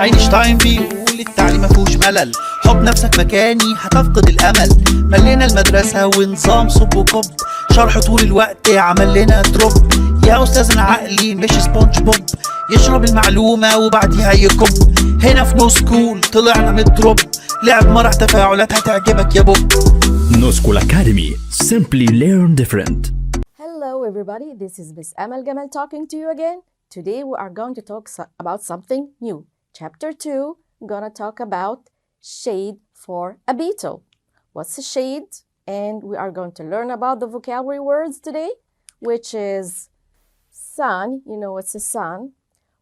اينشتاين بيقول التعليم مفهوش ملل، حط نفسك مكاني هتفقد الامل. ملينا المدرسه ونظام صب وكب، شرح طول الوقت عمل لنا دروب. يا استاذنا عقلي مش سبونج بوب، يشرب المعلومه وبعديها يكب. هنا في نوسكول طلعنا من الدروب، لعب مرح تفاعلات هتعجبك يا بوب. نوسكول أكاديمي. Simply learn different. Hello everybody, this is Miss Amal Gamal talking to you again. Today we are going to talk about something new. Chapter 2, I'm gonna talk about shade for a beetle. What's a shade? And we are going to learn about the vocabulary words today, which is sun, you know what's a sun,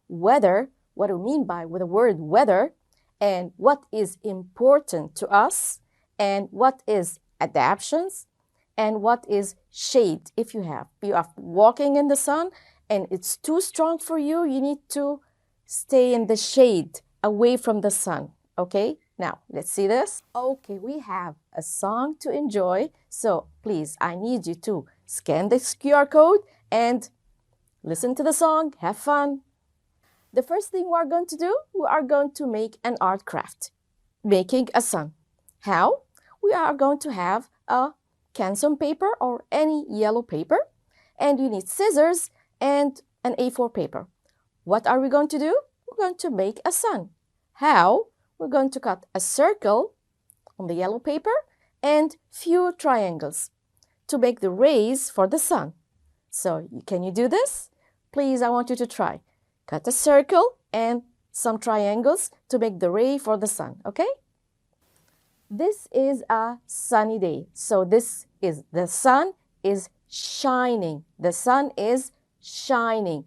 weather, what do we mean by with the word weather, and what is important to us, and what is adaptions, and what is shade. If you are walking in the sun and it's too strong for you, you need to stay in the shade away from the sun. Okay, now let's see this. Okay, we have a song to enjoy, so please, I need you to scan this QR code and listen to the song, have fun. The first thing we are going to do, we are going to make an art craft, making a sun. How? We are going to have a canson paper or any yellow paper, and you need scissors and an A4 paper. What are we going to do? We're going to make a sun. How? We're going to cut a circle on the yellow paper and few triangles to make the rays for the sun. So can you do this? Please, I want you to try. Cut a circle and some triangles to make the ray for the sun, okay? This is a sunny day. So this is, the sun is shining. The sun is shining.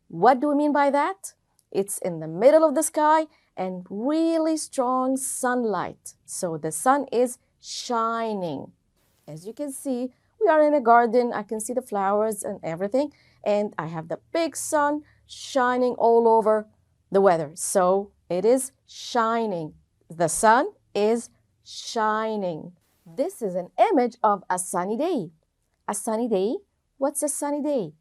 What do we mean by that? It's in the middle of the sky and really strong sunlight. So the sun is shining. As you can see, we are in a garden. I can see the flowers and everything. And I have the big sun shining all over the weather. So it is shining. The sun is shining. This is an image of a sunny day. A sunny day? What's a sunny day?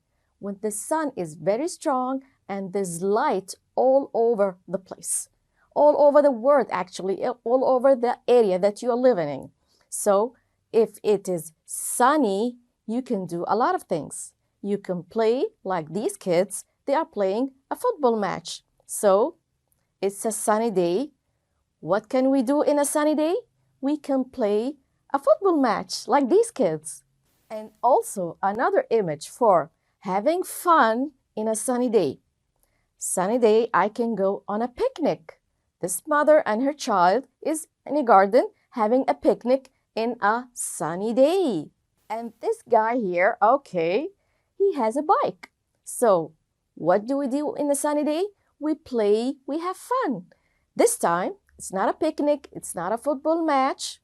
When the sun is very strong and there's light all over the place. All over the world, actually, all over the area that you are living in. So if it is sunny, you can do a lot of things. You can play like these kids, they are playing a football match. So it's a sunny day. What can we do in a sunny day? We can play a football match like these kids. And also another image for having fun in a sunny day. Sunny day, I can go on a picnic. This mother and her child is in a garden having a picnic in a sunny day. And this guy here, okay, he has a bike. So what do we do in a sunny day? We play, we have fun. This time, it's not a picnic, it's not a football match.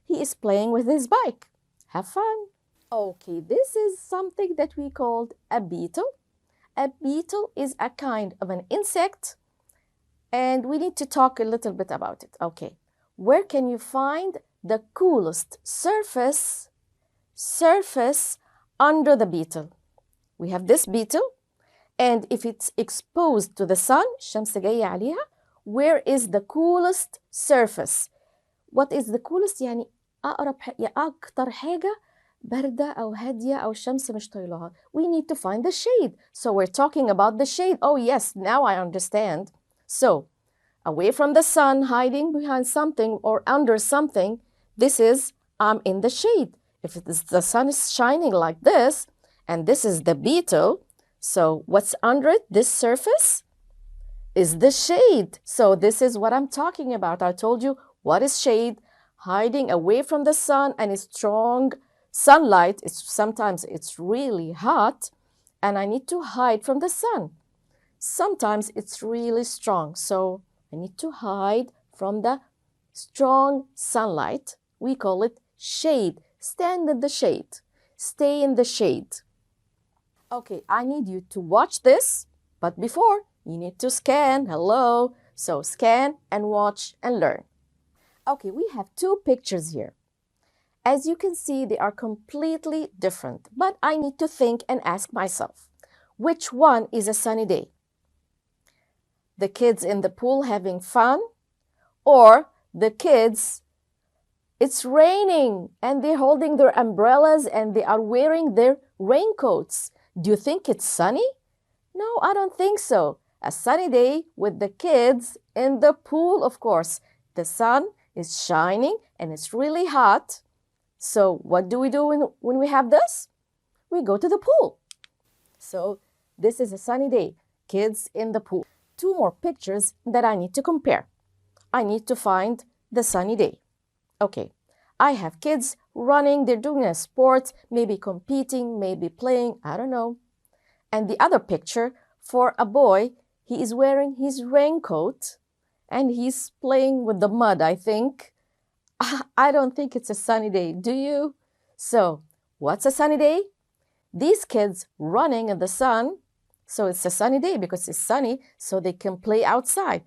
He is playing with his bike. Have fun. Okay, this is something that we called a beetle. A beetle is a kind of an insect, and we need to talk a little bit about it. Okay, where can you find the coolest surface under the beetle? We have this beetle, and if it's exposed to the sun, الشمس جاية عليها, where is the coolest surface? What is the coolest? يعني أكتر حاجة باردة أو هادية أو الشمس مش طايلها. We need to find the shade. So we're talking about the shade. Oh yes, now I understand. So away from the sun, hiding behind something or under something, this is I'm in the shade. If the sun is shining like this, and this is the beetle, so what's under it, this surface, is the shade. So this is what I'm talking about. I told you what is shade, hiding away from the sun and strong sunlight. Sometimes it's really hot and I need to hide from the sun. Sometimes it's really strong, so I need to hide from the strong sunlight. We call it shade. Stand in the shade. Stay in the shade. Okay, I need you to watch this, but before, you need to scan. Hello. So scan and watch and learn. Okay, we have two pictures here. As you can see, they are completely different, but I need to think and ask myself, which one is a sunny day? the kids in the pool having fun, or the kids, it's raining and they're holding their umbrellas and they are wearing their raincoats. Do you think it's sunny? No, I don't think so. A sunny day with the kids in the pool, of course. The sun is shining and it's really hot. So what do we do when we have this? We go to the pool. So this is a sunny day, kids in the pool. Two more pictures that I need to compare. I need to find the sunny day. Okay, I have kids running, they're doing a sport, maybe competing, maybe playing, I don't know. And the other picture for a boy, he is wearing his raincoat and he's playing with the mud, I think. I don't think it's a sunny day, do you? So, what's a sunny day? These kids running in the sun, so it's a sunny day because it's sunny, so they can play outside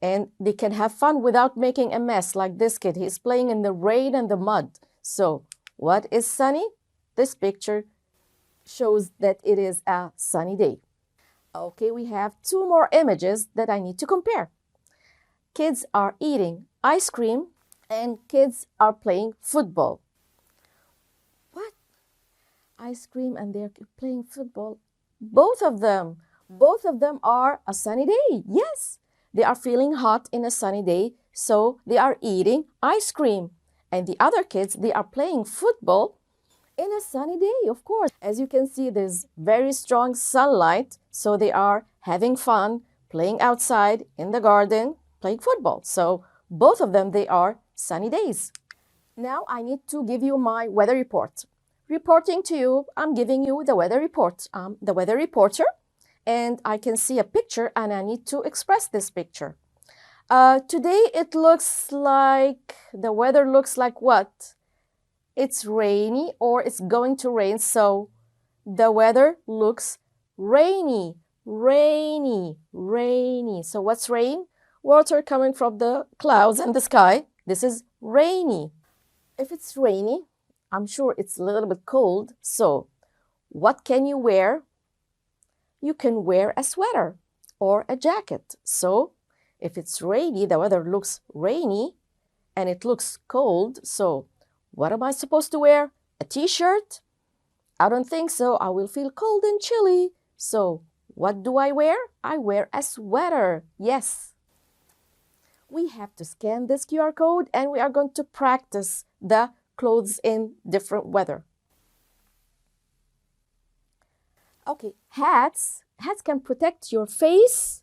and they can have fun without making a mess like this kid. He's playing in the rain and the mud. So, what is sunny? This picture shows that it is a sunny day. Okay, we have two more images that I need to compare. Kids are eating ice cream and kids are playing football. What? Ice cream and they're playing football? Both of them are a sunny day. Yes, they are feeling hot in a sunny day, so they are eating ice cream. And the other kids, they are playing football in a sunny day, of course. As you can see, there's very strong sunlight, so they are having fun, playing outside in the garden, playing football. So both of them, they are sunny days. Now I need to give you my weather report. Reporting to you, I'm giving you the weather report. I'm the weather reporter, and I can see a picture and I need to express this picture. Today it looks like, the weather looks like what? It's rainy or it's going to rain, so the weather looks rainy, rainy, rainy. So what's rain? Water coming from the clouds and the sky. This is rainy. If it's rainy, I'm sure it's a little bit cold, so what can you wear? You can wear a sweater or a jacket. So if it's rainy, the weather looks rainy and it looks cold, so what am I supposed to wear? A t-shirt? I don't think so. I will feel cold and chilly. So what do I wear? I wear a sweater. Yes. We have to scan this QR code and we are going to practice the clothes in different weather. Okay, hats. Hats can protect your face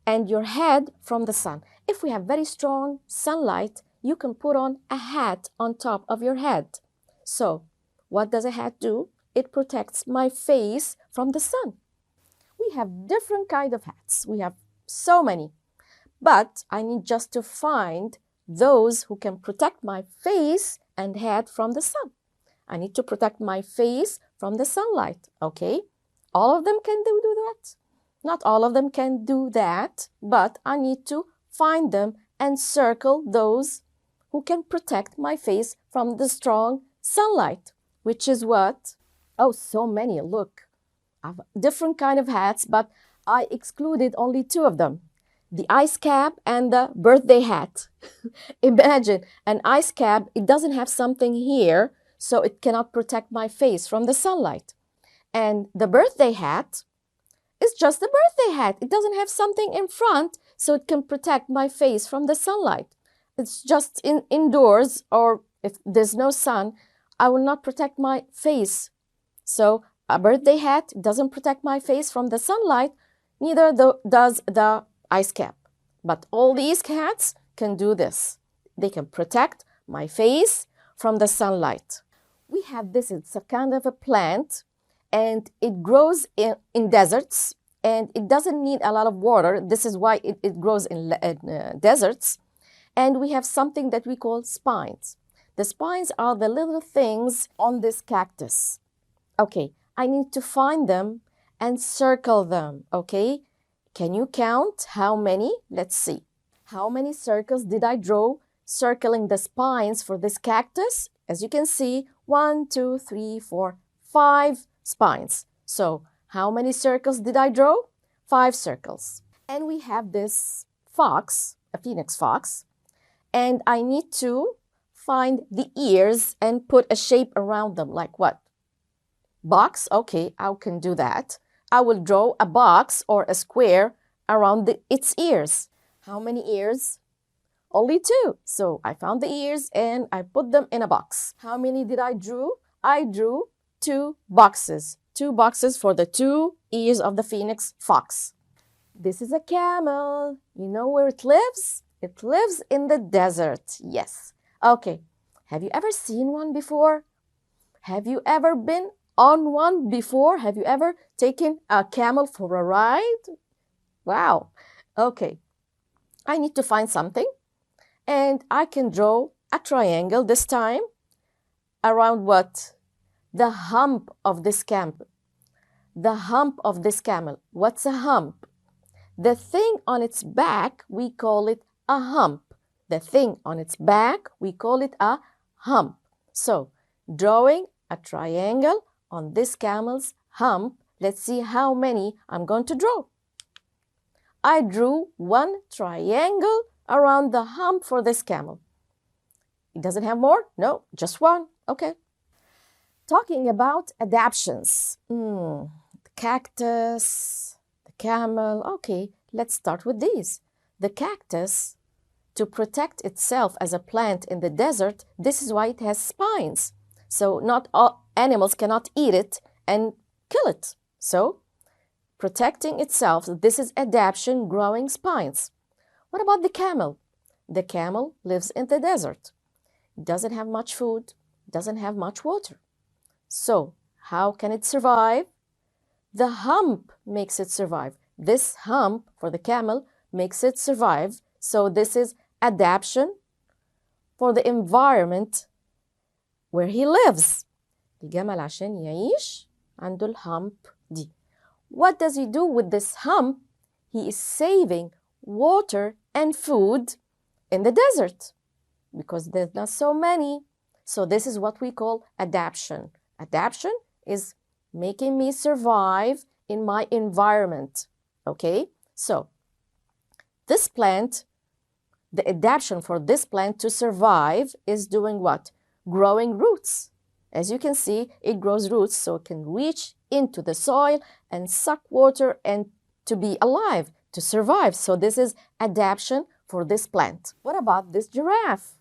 and your head from the sun. If we have very strong sunlight, you can put on a hat on top of your head. So, what does a hat do? It protects my face from the sun. We have different kind of hats. We have so many. But I need just to find those who can protect my face and head from the sun. I need to protect my face from the sunlight, okay? All of them can do that. Not all of them can do that, but I need to find them and circle those who can protect my face from the strong sunlight, which is what? Oh, so many, look. I have different kind of hats, but I excluded only two of them. The ice cap and the birthday hat. Imagine an ice cap, it doesn't have something here, so it cannot protect my face from the sunlight. And the birthday hat is just a birthday hat. It doesn't have something in front, so it can protect my face from the sunlight. It's just indoors, or if there's no sun, I will not protect my face. So a birthday hat doesn't protect my face from the sunlight, neither does the ice cap. But all these hats can do this. They can protect my face from the sunlight. We have this, it's a kind of a plant, and it grows in deserts, and it doesn't need a lot of water. This is why it grows in deserts. And we have something that we call spines. The spines are the little things on this cactus. Okay, I need to find them and circle them, okay? Can you count how many? Let's see. How many circles did I draw circling the spines for this cactus? As you can see, 1, 2, 3, 4, 5 spines. So, how many circles did I draw? 5 circles. And we have this fox, a phoenix fox, and I need to find the ears and put a shape around them, like what? Box? Okay, I can do that. I will draw a box or a square around its ears. How many ears? Only 2. So I found the ears and I put them in a box. How many did I draw? I drew 2 boxes. 2 boxes for the 2 ears of the phoenix fox. This is a camel. You know where it lives? It lives in the desert. Yes. Okay. Have you ever seen one before? Have you ever been on one before? Have you ever taken a camel for a ride? Wow. Okay. I need to find something. And I can draw a triangle this time around what? The hump of this camel. The hump of this camel. What's a hump? The thing on its back, we call it a hump. The thing on its back, we call it a hump. So, drawing a triangle on this camel's hump, let's see how many I'm going to draw. I drew 1 triangle around the hump for this camel. It doesn't have more? No, just 1. Okay. Talking about adaptions. The cactus, the camel. Okay, let's start with these. The cactus, to protect itself as a plant in the desert, this is why it has spines. So not all animals cannot eat it and kill it. So protecting itself, this is adaptation, growing spines. What about the camel? The camel lives in the desert. It doesn't have much food, doesn't have much water. So how can it survive? The hump makes it survive. This hump for the camel makes it survive. So this is adaptation for the environment where he lives. الجمل عشان يعيش عنده الهامب دي. What does he do with this hump? He is saving water and food in the desert because there's not so many. So this is what we call adaptation. Adaptation is making me survive in my environment. Okay? So this plant, the adaptation for this plant to survive is doing what? Growing roots. As you can see, it grows roots so it can reach into the soil and suck water and to be alive, to survive. So this is adaptation for this plant. What about this giraffe?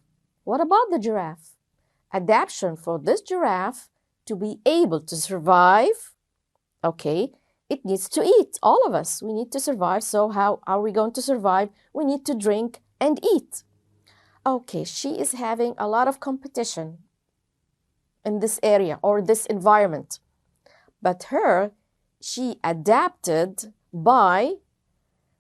What about the giraffe? Adaptation for this giraffe to be able to survive. Okay, it needs to eat. All of us, we need to survive. So how are we going to survive? We need to drink and eat. Okay, she is having a lot of competition in this area or this environment. But she adapted by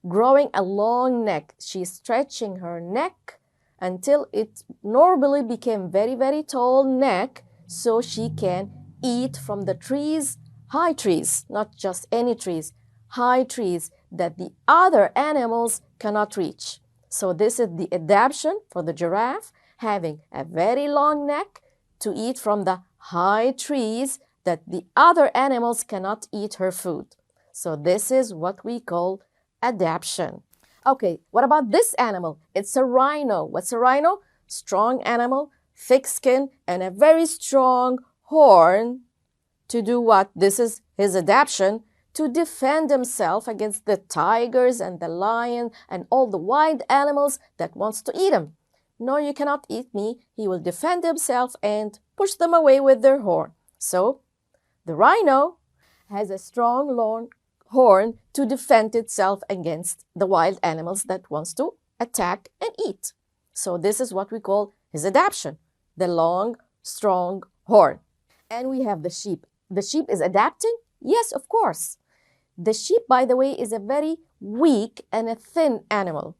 growing a long neck. She's stretching her neck until it normally became very, very tall neck so she can eat from the trees, high trees, not just any trees, high trees that the other animals cannot reach. So this is the adaptation for the giraffe, having a very long neck to eat from the high trees that the other animals cannot eat her food. So this is what we call adaptation. Okay, what about this animal? It's a rhino. What's a rhino? Strong animal, thick skin, and a very strong horn. To do what? This is his adaptation, to defend himself against the tigers and the lion and all the wild animals that wants to eat him. No, you cannot eat me. He will defend himself and push them away with their horn. So the rhino has a strong long horn to defend itself against the wild animals that wants to attack and eat. So this is what we call his adaptation, the long, strong horn. And we have the sheep. The sheep is adapting? Yes, of course. The sheep, by the way, is a very weak and a thin animal.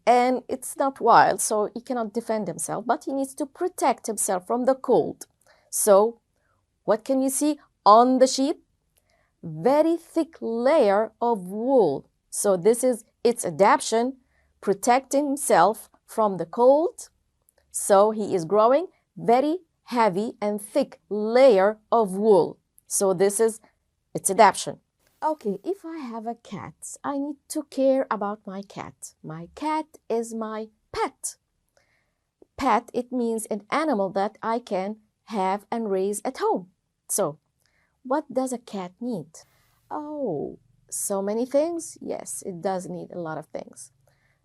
And it's not wild, so he cannot defend himself, but he needs to protect himself from the cold. So what can you see on the sheep? Very thick layer of wool. So this is its adaptation, protecting himself from the cold. So he is growing very heavy and thick layer of wool. So this is its adaptation. Okay, if I have a cat, I need to care about my cat. My cat is my pet. Pet, it means an animal that I can have and raise at home. So, what does a cat need? Oh, so many things? Yes, it does need a lot of things.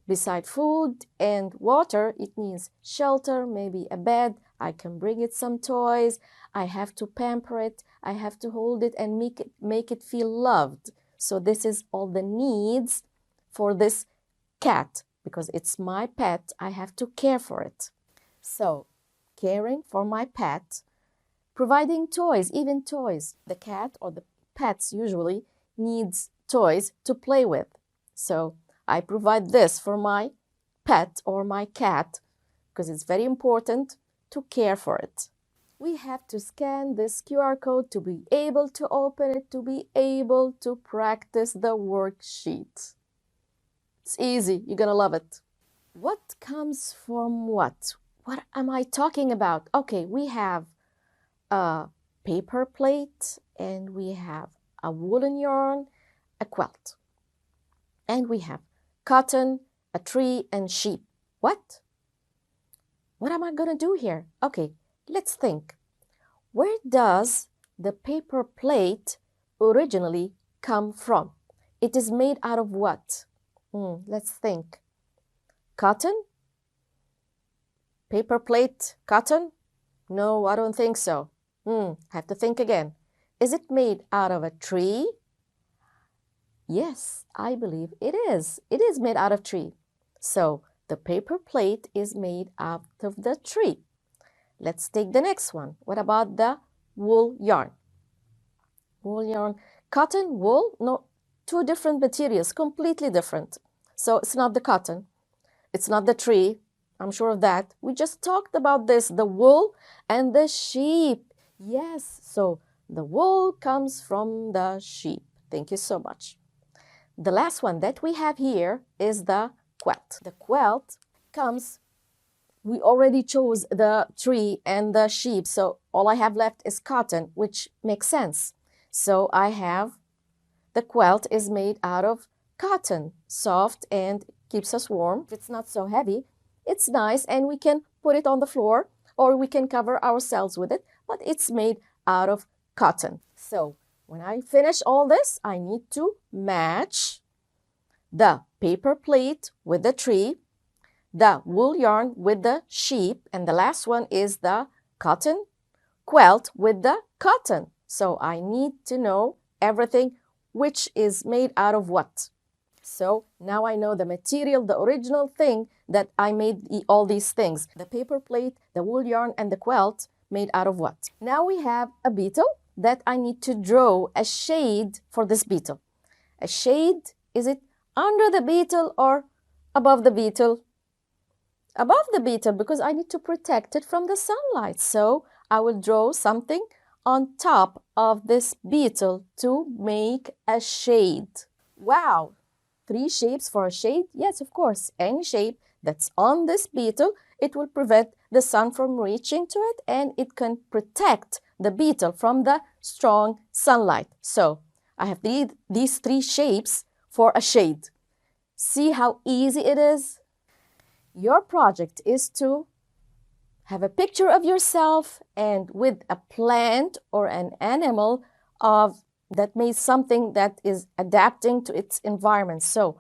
Beside food and water, it needs shelter, maybe a bed. I can bring it some toys. I have to pamper it. I have to hold it and make it feel loved. So this is all the needs for this cat. Because it's my pet, I have to care for it. So, caring for my pet, providing toys, even toys. The cat or the pets usually needs toys to play with. So, I provide this for my pet or my cat because it's very important to care for it. We have to scan this QR code to be able to open it, to be able to practice the worksheet. It's easy. You're gonna love it. What comes from what? What am I talking about? Okay, we have a paper plate and we have a woolen yarn, a quilt. And we have cotton, a tree, and sheep. What? What am I gonna do here? Okay, let's think. Where does the paper plate originally come from? It is made out of what? Let's think. Cotton? Paper plate, cotton? No, I don't think so. Have to think again. Is it made out of a tree? Yes, I believe it is. It is made out of tree. So the paper plate is made out of the tree. Let's take the next one. What about the wool yarn? Wool yarn, cotton, wool? No, two different materials, completely different. So it's not the cotton. It's not the tree. I'm sure of that. We just talked about this, the wool and the sheep. Yes, so the wool comes from the sheep. Thank you so much. The last one that we have here is the quilt. The quilt comes, we already chose the tree and the sheep, so all I have left is cotton, which makes sense. So I have, the quilt is made out of cotton, soft and keeps us warm. If it's not so heavy, it's nice and we can put it on the floor or we can cover ourselves with it, but it's made out of cotton. So when I finish all this, I need to match the paper plate with the tree, the wool yarn with the sheep, and the last one is the cotton quilt with the cotton. So I need to know everything which is made out of what. So now I know the material, the original thing that I made all these things. The paper plate, the wool yarn, and the quilt made out of what? Now we have a beetle that I need to draw a shade for this beetle. A shade, is it under the beetle or above the beetle? Above the beetle, because I need to protect it from the sunlight. So I will draw something on top of this beetle to make a shade. Wow! 3 shapes for a shade? Yes, of course. Any shape that's on this beetle, it will prevent the sun from reaching to it and it can protect the beetle from the strong sunlight. So I have these 3 shapes for a shade. See how easy it is? Your project is to have a picture of yourself and with a plant or an animal that made something that is adapting to its environment. So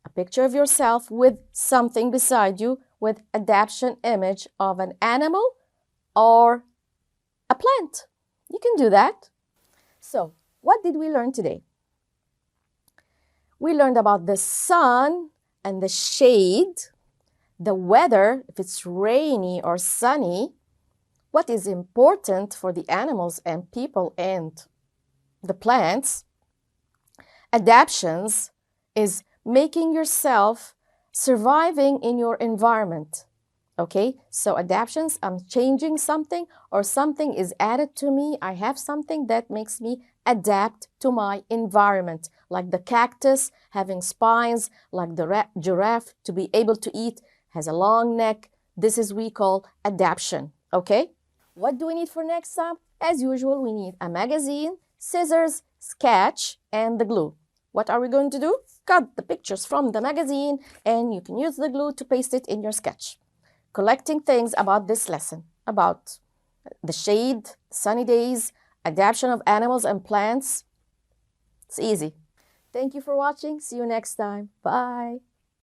a picture of yourself with something beside you with adaptation image of an animal or a plant. You can do that. So what did we learn today? We learned about the sun and the shade, the weather, if it's rainy or sunny, what is important for the animals and people and the plants. Adaptions is making yourself surviving in your environment. Okay, so adaptions, I'm changing something or something is added to me. I have something that makes me adapt to my environment, like the cactus having spines, like the giraffe to be able to eat, has a long neck. This is we call adaptation, okay? What do we need for next time? As usual, we need a magazine, scissors, sketch, and the glue. What are we going to do? Cut the pictures from the magazine and you can use the glue to paste it in your sketch. Collecting things about this lesson, about the shade, sunny days, adaptation of animals and plants. It's easy. Thank you for watching. See you next time. Bye.